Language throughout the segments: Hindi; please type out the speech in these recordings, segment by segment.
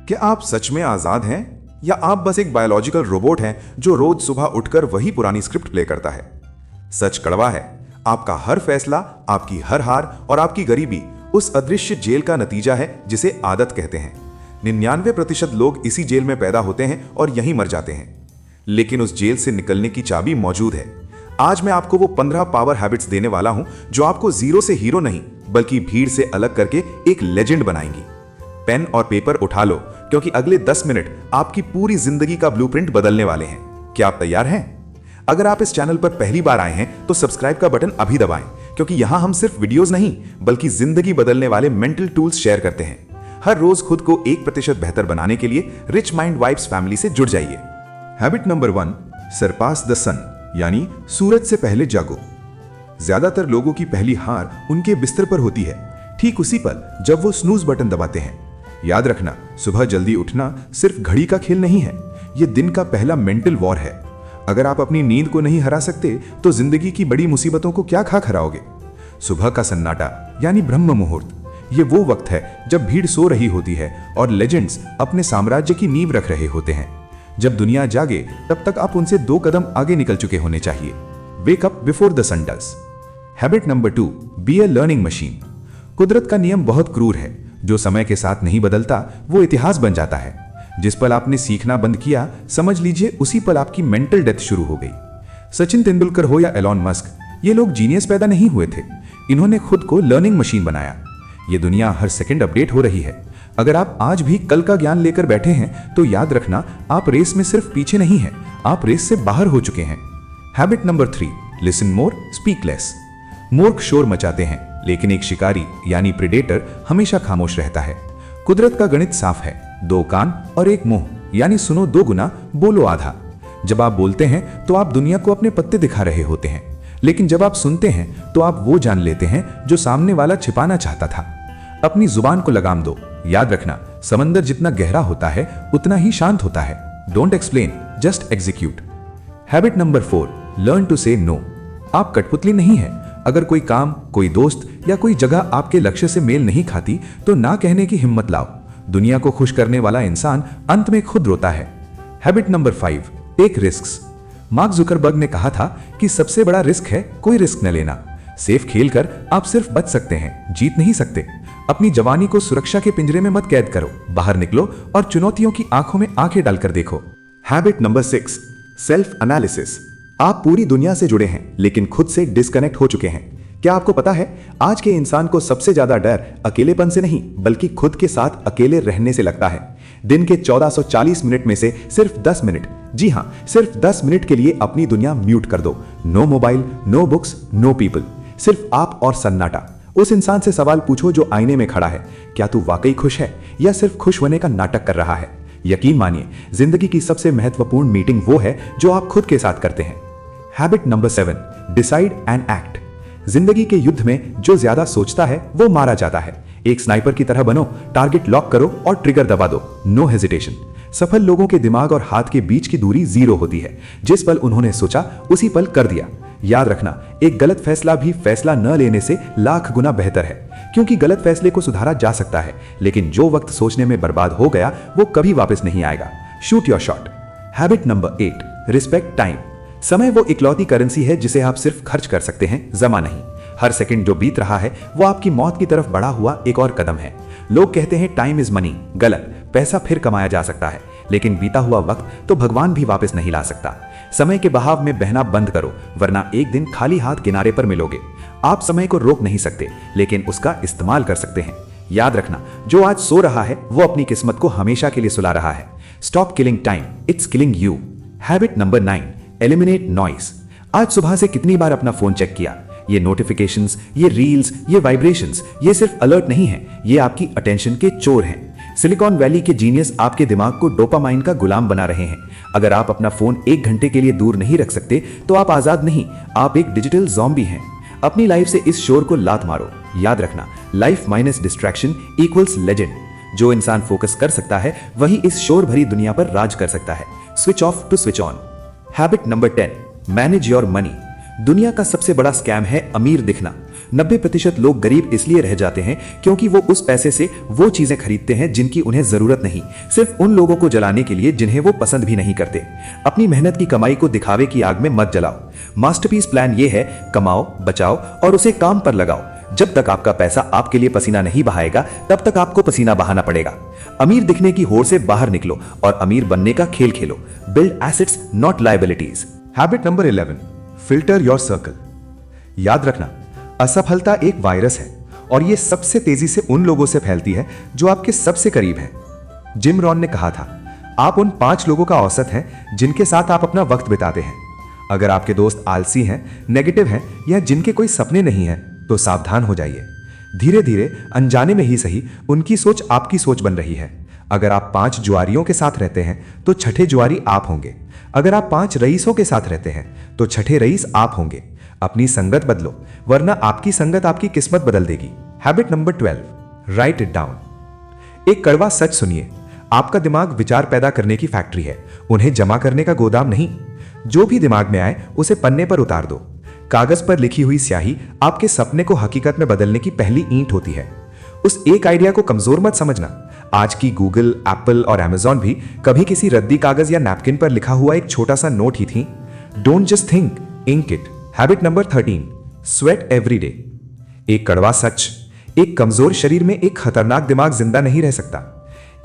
क्या आप सच में आजाद हैं या आप बस एक बायोलॉजिकल रोबोट हैं जो रोज सुबह उठकर वही पुरानी स्क्रिप्ट प्ले करता है? सच कड़वा है। आपका हर फैसला, आपकी हर हार और आपकी गरीबी उस अदृश्य जेल का नतीजा है जिसे आदत कहते हैं। 99% लोग इसी जेल में पैदा होते हैं और यहीं मर जाते हैं, लेकिन उस जेल से निकलने की चाबी मौजूद है। आज मैं आपको वो 15 पावर हैबिट्स देने वाला हूं जो आपको जीरो से हीरो नहीं बल्कि भीड़ से अलग करके एक लेजेंड बनाएंगी। पेन और पेपर उठा लो, क्योंकि अगले 10 मिनट आपकी पूरी जिंदगी का ब्लूप्रिंट बदलने वाले हैं। क्या आप तैयार हैं? अगर आप इस चैनल पर पहली बार आए हैं तो सब्सक्राइब का बटन अभी दबाएं, क्योंकि यहां हम सिर्फ वीडियोस नहीं बल्कि जिंदगी बदलने वाले मेंटल टूल्स शेयर करते हैं। हर रोज खुद को 1% बेहतर बनाने के लिए रिच माइंड वाइब्स फैमिली से जुड़ जाइए। हैबिट नंबर 1, सरपास द सन, यानी सूरज से पहले जागो। ज्यादातर लोगों की पहली हार उनके बिस्तर पर होती है, ठीक उसी पल जब वो स्नूज बटन दबाते हैं। याद रखना, सुबह जल्दी उठना सिर्फ घड़ी का खेल नहीं है, ये दिन का पहला मेंटल वॉर है। अगर आप अपनी नींद को नहीं हरा सकते तो जिंदगी की बड़ी मुसीबतों को क्या खाक हराओगे? सुबह का सन्नाटा यानी ब्रह्म मुहूर्त, ये वो वक्त है जब भीड़ सो रही होती है और लेजेंड्स अपने साम्राज्य की नींव रख रहे होते हैं। जब दुनिया जागे तब तक आप उनसे 2 कदम आगे निकल चुके होने चाहिए। Wake up before the sun does. Habit number 2, be a learning machine. कुदरत का नियम बहुत क्रूर है, जो समय के साथ नहीं बदलता वो इतिहास बन जाता है। जिस पल आपने सीखना बंद किया, समझ लीजिए उसी पल आपकी मेंटल डेथ शुरू हो गई। सचिन तेंदुलकर हो या एलॉन मस्क, ये लोग जीनियस पैदा नहीं हुए थे, इन्होंने खुद को लर्निंग मशीन बनाया। ये दुनिया हर सेकंड अपडेट हो रही है। अगर आप आज भी कल का ज्ञान लेकर बैठे हैं तो याद रखना, आप रेस में सिर्फ पीछे नहीं हैं, आप रेस से बाहर हो चुके हैं। Habit number 3, listen more speak less. मूर्ख शोर मचाते हैं, लेकिन एक शिकारी यानी प्रेडेटर हमेशा खामोश रहता है। कुदरत का गणित साफ है, 2 कान और 1 मुंह, यानी सुनो 2 गुना, बोलो आधा। जब आप बोलते हैं तो आप दुनिया को अपने पत्ते दिखा रहे होते हैं, लेकिन जब आप सुनते हैं तो आप वो जान लेते हैं जो सामने वाला छिपाना चाहता था। अपनी जुबान को लगाम दो। याद रखना, समंदर जितना गहरा होता है उतना ही शांत होता है। Don't explain, just execute. Habit number 4, learn to say no. आप कठपुतली नहीं है। अगर कोई काम, कोई दोस्त या कोई जगह आपके लक्ष्य से मेल नहीं खाती तो ना कहने की हिम्मत लाओ। दुनिया को खुश करने वाला इंसान अंत में खुद रोता है। Habit number 5, take risks. Mark Zuckerberg ने कहा था कि सबसे बड़ा रिस्क है कोई रिस्क न लेना। सेफ खेलकर आप सिर्फ बच सकते हैं, जीत नहीं सकते। अपनी जवानी को सुरक्षा के पिंजरे में मत कैद करो, बाहर निकलो और चुनौतियों की आंखों में आंखें डालकर देखो। Habit number 6, self analysis. आप पूरी दुनिया से जुड़े हैं लेकिन खुद से डिस्कनेक्ट हो चुके हैं। क्या आपको पता है, आज के इंसान को सबसे ज्यादा डर अकेलेपन से नहीं बल्कि खुद के साथ अकेले रहने से लगता है। दिन के 1440 मिनट में से सिर्फ 10 मिनट, जी हां, सिर्फ 10 मिनट के लिए अपनी दुनिया म्यूट कर दो। No mobile, no books, no people, सिर्फ आप और सन्नाटा। उस इंसान से सवाल पूछो जो आईने में खड़ा है, क्या तू वाकई खुश है या सिर्फ खुश होने का नाटक कर रहा है? यकीन मानिए, जिंदगी की सबसे महत्वपूर्ण मीटिंग वो है जो आप खुद के साथ करते हैं। Habit number 7, decide and act. जिंदगी के युद्ध में जो ज्यादा सोचता है वो मारा जाता है। एक स्नाइपर की तरह बनो, टारगेट लॉक करो और ट्रिगर दबा दो, नो हेजिटेशन। सफल लोगों के दिमाग और हाथ के बीच की दूरी 0 होती है। जिस पल उन्होंने सोचा उसी पल कर दिया। याद रखना, एक गलत फैसला भी फैसला न लेने से लाख गुना बेहतर है, क्योंकि गलत फैसले को सुधारा जा सकता है, लेकिन जो वक्त सोचने में बर्बाद हो गया वो कभी वापस नहीं आएगा। Shoot your shot. Habit number 8, respect time. समय वो इकलौती करेंसी है जिसे आप सिर्फ खर्च कर सकते हैं, जमा नहीं। हर सेकंड जो बीत रहा है वो आपकी मौत की तरफ बढ़ा हुआ एक और कदम है। लोग कहते हैं टाइम इज मनी, गलत। पैसा फिर कमाया जा सकता है, लेकिन बीता हुआ वक्त तो भगवान भी वापस नहीं ला सकता। समय के बहाव में बहना बंद करो, वरना एक दिन खाली हाथ किनारे पर मिलोगे। आप समय को रोक नहीं सकते, लेकिन उसका इस्तेमाल कर सकते हैं। याद रखना, जो आज सो रहा है वो अपनी किस्मत को हमेशा के लिए सुला रहा है। Stop killing time, it's killing you. Habit number 9, eliminate noise. आज सुबह से कितनी बार अपना फोन चेक किया? ये नोटिफिकेशंस, ये रील्स, ये वाइब्रेशंस, ये सिर्फ अलर्ट नहीं है, ये आपकी अटेंशन के चोर हैं। सिलिकॉन वैली के जीनियस आपके दिमाग को डोपामाइन का गुलाम बना रहे हैं। अगर आप अपना फोन 1 घंटे के लिए दूर नहीं रख सकते तो आप आजाद नहीं, आप एक डिजिटल ज़ॉम्बी हैं। अपनी लाइफ से इस शोर को लात मारो। याद रखना, life minus distraction equals legend. जो इंसान फोकस कर सकता है वही इस शोर भरी दुनिया पर राज कर सकता है। Switch off to switch on. Habit number 10, manage your money. दुनिया का सबसे बड़ा स्कैम है अमीर दिखना। 90% लोग गरीब इसलिए रह जाते हैं क्योंकि वो उस पैसे से वो चीजें खरीदते हैं जिनकी उन्हें जरूरत नहीं, सिर्फ उन लोगों को जलाने के लिए जिन्हें वो पसंद भी नहीं करते। अपनी मेहनत की कमाई को दिखावे की आग में मत जलाओ। मास्टरपीस प्लान ये है, कमाओ, बचाओ और उसे काम पर लगाओ। जब तक आपका पैसा आपके लिए पसीना नहीं बहाएगा तब तक आपको पसीना बहाना पड़ेगा। अमीर दिखने की होड़ से बाहर निकलो और अमीर बनने का खेल खेलो। Build assets not liabilities. Habit number 11, filter your circle. याद रखना, असफलता एक वायरस है और यह सबसे तेजी से उन लोगों से फैलती है जो आपके सबसे करीब हैं। जिम रॉन ने कहा था, आप उन 5 लोगों का औसत हैं जिनके साथ आप अपना वक्त बिताते हैं। अगर आपके दोस्त आलसी हैं, नेगेटिव हैं या जिनके कोई सपने नहीं हैं, तो सावधान हो जाइए। धीरे धीरे, अनजाने में ही सही, उनकी सोच आपकी सोच बन रही है। अगर आप 5 जुआरियों के साथ रहते हैं तो छठे जुआरी आप होंगे। अगर आप 5 रईसों के साथ रहते हैं तो छठे रईस आप होंगे। अपनी संगत बदलो, वरना आपकी संगत आपकी किस्मत बदल देगी। Habit number 12, right it down. एक कड़वा सच सुनिए, आपका दिमाग विचार पैदा करने की फैक्ट्री है, उन्हें जमा करने का गोदाम नहीं। जो भी दिमाग में आए उसे पन्ने पर उतार दो। कागज पर लिखी हुई स्याही आपके सपने को हकीकत में बदलने की पहली ईंट होती है। उस एक आइडिया को कमजोर मत समझना। आज की गूगल, एप्पल और अमेजॉन भी कभी किसी रद्दी कागज या नैपकिन पर लिखा हुआ एक छोटा सा नोट ही थी। Don't just think, ink it. Habit number 13, sweat every day. एक कड़वा सच, एक कमजोर शरीर में एक खतरनाक दिमाग जिंदा नहीं रह सकता।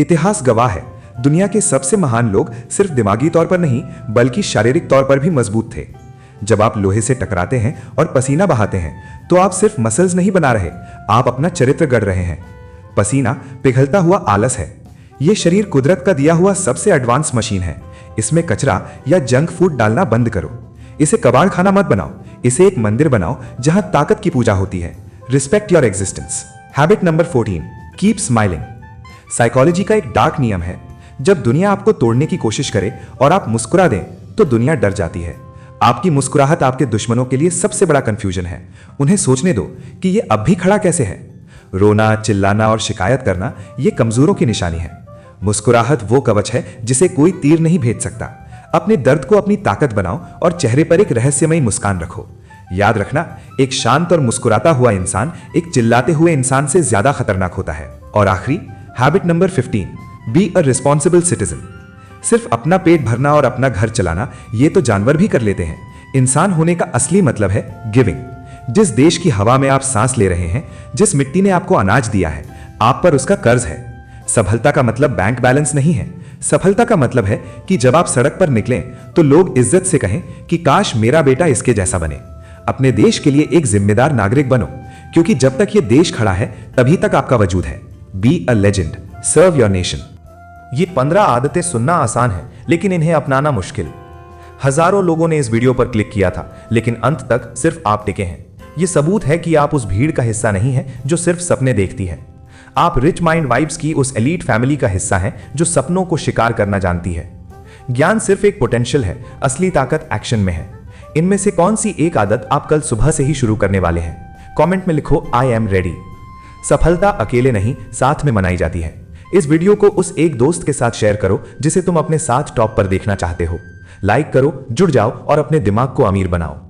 इतिहास गवाह है, दुनिया के सबसे महान लोग सिर्फ दिमागी तौर पर नहीं बल्कि शारीरिक तौर पर भी मजबूत थे। जब आप लोहे से टकराते हैं और पसीना बहाते हैं तो आप सिर्फ मसल्स नहीं बना रहे, आप अपना चरित्र गढ़ रहे हैं। पसीना पिघलता हुआ आलस है। यह शरीर कुदरत का दिया हुआ सबसे एडवांस मशीन है। इसमें कचरा या जंक फूड डालना बंद करो। इसे कबाड़ खाना मत बनाओ, इसे एक मंदिर बनाओ जहां ताकत की पूजा होती है। Respect your existence. Habit number 14, keep smiling. Psychology का एक डार्क नियम है, जब दुनिया आपको तोड़ने की कोशिश करे और आप मुस्कुरा दें तो दुनिया डर जाती है। आपकी मुस्कुराहट आपके दुश्मनों के लिए सबसे बड़ा कंफ्यूजन है। उन्हें सोचने दो कि ये अब भी खड़ा कैसे है। रोना, चिल्लाना और शिकायत करना ये कमजोरों की निशानी है। मुस्कुराहट वो कवच है जिसे कोई तीर नहीं भेद सकता। अपने दर्द को अपनी ताकत बनाओ और चेहरे पर एक रहस्यमयी मुस्कान रखो। याद रखना, एक शांत और मुस्कुराता हुआ इंसान एक चिल्लाते हुए इंसान से ज्यादा खतरनाक होता है। और आखिरी, habit number 15, be a responsible citizen. सिर्फ अपना पेट भरना और अपना घर चलाना ये तो जानवर भी कर लेते हैं। इंसान होने का असली मतलब है गिविंग। जिस देश की हवा में आप सांस ले रहे हैं, जिस मिट्टी ने आपको अनाज दिया है, आप पर उसका कर्ज है। सफलता का मतलब बैंक बैलेंस नहीं है। सफलता का मतलब है कि जब आप सड़क पर निकलें तो लोग इज्जत से कहें कि काश मेरा बेटा इसके जैसा बने। अपने देश के लिए एक जिम्मेदार नागरिक बनो, क्योंकि जब तक ये देश खड़ा है तभी तक आपका वजूद है। Be a legend, serve your nation. ये 15 आदतें सुनना आसान है लेकिन इन्हें अपनाना मुश्किल। हजारों लोगों ने इस वीडियो पर क्लिक किया था लेकिन अंत तक सिर्फ आप टिके हैं। ये सबूत है कि आप उस भीड़ का हिस्सा नहीं हैं जो सिर्फ सपने देखती है। आप रिच माइंड वाइब्स की उस एलीट फैमिली का हिस्सा हैं जो सपनों को शिकार करना जानती है। ज्ञान सिर्फ एक पोटेंशियल है, असली ताकत एक्शन में है। इनमें से कौन सी एक आदत आप कल सुबह से ही शुरू करने वाले हैं? कमेंट में लिखो, आई एम रेडी। सफलता अकेले नहीं, साथ में मनाई जाती है। इस वीडियो को उस एक दोस्त के साथ शेयर करो जिसे तुम अपने साथ टॉप पर देखना चाहते हो। लाइक करो, जुड़ जाओ और अपने दिमाग को अमीर बनाओ।